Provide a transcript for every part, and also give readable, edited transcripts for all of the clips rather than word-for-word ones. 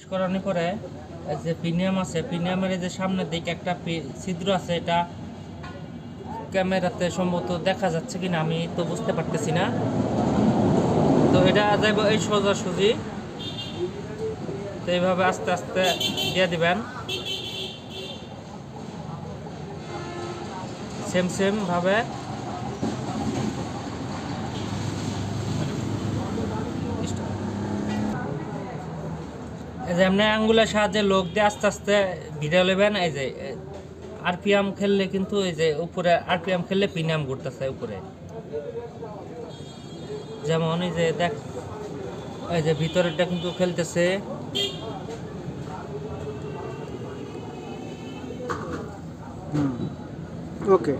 করানোর পরে যে প্রিমিয়াম আছে, প্রিমিয়ামের যে সামনের দিকে একটা ছিদ্র আছে, এটা ক্যামেরাতে সম্ভবত দেখা যাচ্ছে কিনা আমি তো বুঝতে পারতেছি না। তো এটা যাইব এই সোজাসুজি, তো এইভাবে আস্তে আস্তে দিয়ে দিবেন, সেম ভাবে। এই যে এমনি আঙ্গুলের সাহায্যে লোক দিয়ে আস্তে আস্তে ভিডিও নেবেন। এই যে আরপিএম খেললে কিন্তু এই যে উপরে আরপিএম খেললে প্রিমিয়াম ঘুরতেছে উপরে, যেমন এই যে দেখ, এই যে ভিতরেরটা কিন্তু খেলতেছে। ওকে,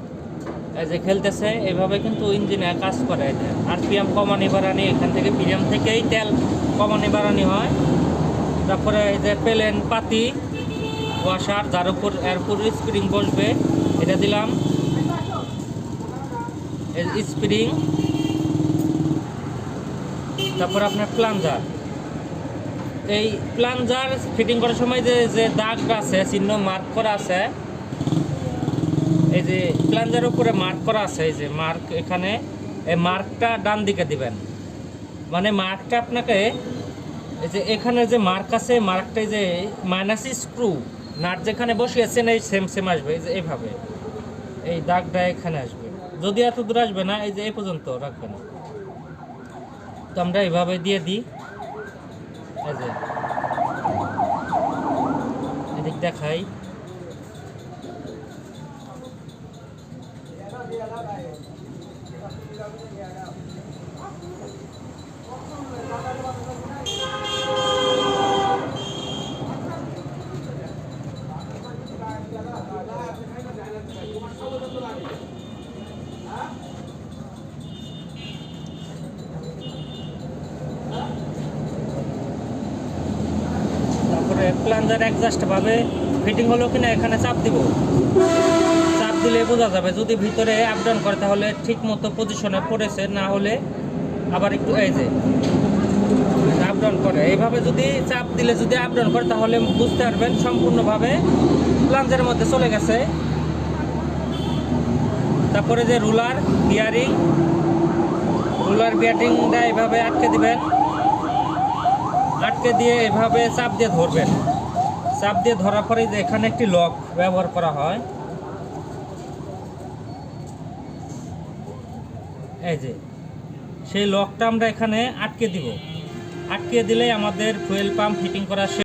এই যে খেলতেছে, এইভাবে কিন্তু ইঞ্জিনে কাজ করে। আরপিএম কমানি বাড়ানি, এখান থেকে প্রিমিয়াম থেকেই তেল কমানি বাড়ানি হয়। তারপরে এই যে প্লেন পাতি ওয়াশার, যার উপর এরপর স্প্রিং বসবে, এটা দিলাম স্প্রিং। তারপর আপনার প্লাঞ্জার, এই প্লাঞ্জার ফিটিং করার সময় যে যে দাগটা আছে, চিহ্ন মার্ক করা আছে, এই যে প্লাঞ্জারের উপরে মার্ক করা আছে, এই যে মার্ক, এখানে এই মার্কটা ডান দিকে দিবেন। মানে মার্কটা আপনাকে এই যে এখানে যে মার্ক আছে, মার্কটা যে মাইনাস স্ক্রু নাট যেখানে বসিয়েছেন এই সেম আসবে। এই যে এইভাবে এই দাগটা এখানে আসবে, যদি এত দূর আসবে না, এই যে এই পর্যন্ত রাখবেন। তো আমরা এইভাবে দিয়ে দিই। এই যে এদিক দেখাই, তারপরে প্লাঞ্জার অ্যাডজাস্ট ভাবে ফিটিং হলো কিনা এখানে চাপ দিব। চাপ দিলে বোঝা যাবে, যদি ভিতরে আপ ডাউন করে তাহলে ঠিক মতো পজিশনে পড়েছে, না হলে আবার একটু এই যে আপ ডাউন করে। এইভাবে যদি চাপ দিলে যদি আপ ডাউন করে তাহলে বুঝতে পারবেন সম্পূর্ণভাবে প্লাঞ্জারের মধ্যে চলে গেছে। তারপরে যে রুলার বিয়ারিংটা এইভাবে আটকে দিবেন, আটকে দিয়ে এভাবে চাপ দিয়ে ধরবেন। চাপ দিয়ে ধরার পরে যে এখানে একটি লক ব্যবহার করা হয়, এই যে সেই লকটা আমরা এখানে আটকে দিব। আটকে দিলেই আমাদের ফুয়েল পাম্প ফিটিং করা শেষ।